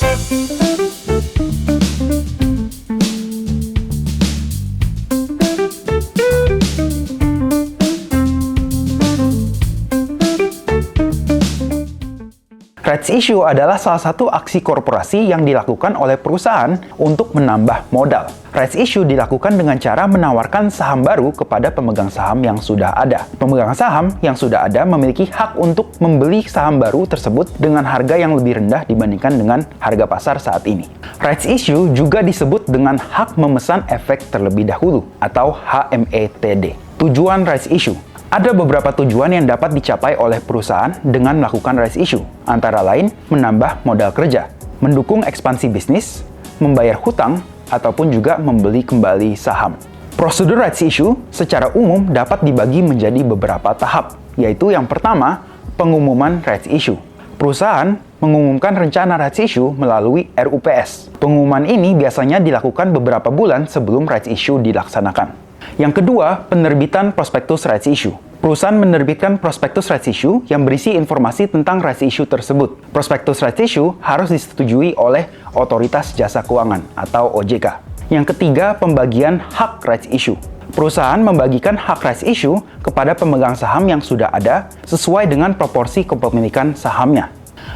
Rights issue adalah salah satu aksi korporasi yang dilakukan oleh perusahaan untuk menambah modal. Rights issue dilakukan dengan cara menawarkan saham baru kepada pemegang saham yang sudah ada. Pemegang saham yang sudah ada memiliki hak untuk membeli saham baru tersebut dengan harga yang lebih rendah dibandingkan dengan harga pasar saat ini. Rights issue juga disebut dengan hak memesan efek terlebih dahulu atau HMETD. Tujuan rights issue. Ada beberapa tujuan yang dapat dicapai oleh perusahaan dengan melakukan rights issue, antara lain menambah modal kerja, mendukung ekspansi bisnis, membayar hutang, ataupun juga membeli kembali saham. Prosedur rights issue secara umum dapat dibagi menjadi beberapa tahap, yaitu yang pertama, pengumuman rights issue. Perusahaan mengumumkan rencana rights issue melalui RUPS. Pengumuman ini biasanya dilakukan beberapa bulan sebelum rights issue dilaksanakan. Yang kedua, penerbitan prospektus rights issue. Perusahaan menerbitkan prospektus rights issue yang berisi informasi tentang rights issue tersebut. Prospektus rights issue harus disetujui oleh Otoritas Jasa Keuangan atau OJK. Yang ketiga, pembagian hak rights issue. Perusahaan membagikan hak rights issue kepada pemegang saham yang sudah ada sesuai dengan proporsi kepemilikan sahamnya.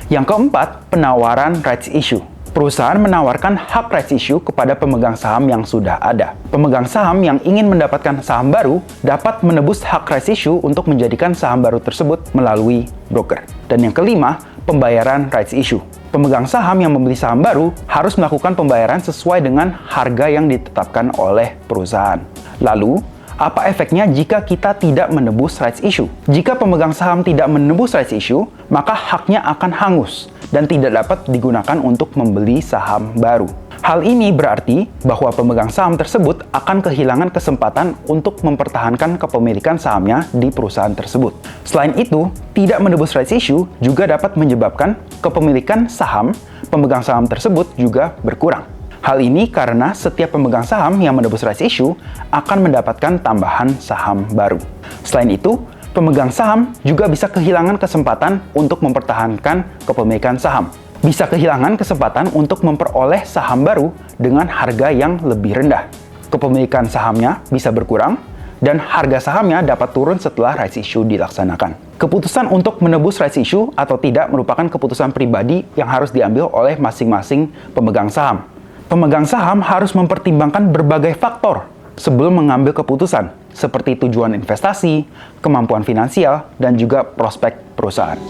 Yang keempat, penawaran rights issue. Perusahaan menawarkan hak rights issue kepada pemegang saham yang sudah ada. Pemegang saham yang ingin mendapatkan saham baru dapat menebus hak rights issue untuk menjadikan saham baru tersebut melalui broker. Dan yang kelima, pembayaran rights issue. Pemegang saham yang membeli saham baru harus melakukan pembayaran sesuai dengan harga yang ditetapkan oleh perusahaan. Lalu, apa efeknya jika kita tidak menebus rights issue? Jika pemegang saham tidak menebus rights issue, maka haknya akan hangus dan tidak dapat digunakan untuk membeli saham baru. Hal ini berarti bahwa pemegang saham tersebut akan kehilangan kesempatan untuk mempertahankan kepemilikan sahamnya di perusahaan tersebut. Selain itu, tidak menebus rights issue juga dapat menyebabkan kepemilikan saham pemegang saham tersebut juga berkurang. Hal ini karena setiap pemegang saham yang menebus rights issue akan mendapatkan tambahan saham baru. Selain itu, pemegang saham juga bisa kehilangan kesempatan untuk mempertahankan kepemilikan saham. Bisa kehilangan kesempatan untuk memperoleh saham baru dengan harga yang lebih rendah. Kepemilikan sahamnya bisa berkurang, dan harga sahamnya dapat turun setelah rights issue dilaksanakan. Keputusan untuk menebus rights issue atau tidak merupakan keputusan pribadi yang harus diambil oleh masing-masing pemegang saham. Pemegang saham harus mempertimbangkan berbagai faktor sebelum mengambil keputusan, seperti tujuan investasi, kemampuan finansial, dan juga prospek perusahaan.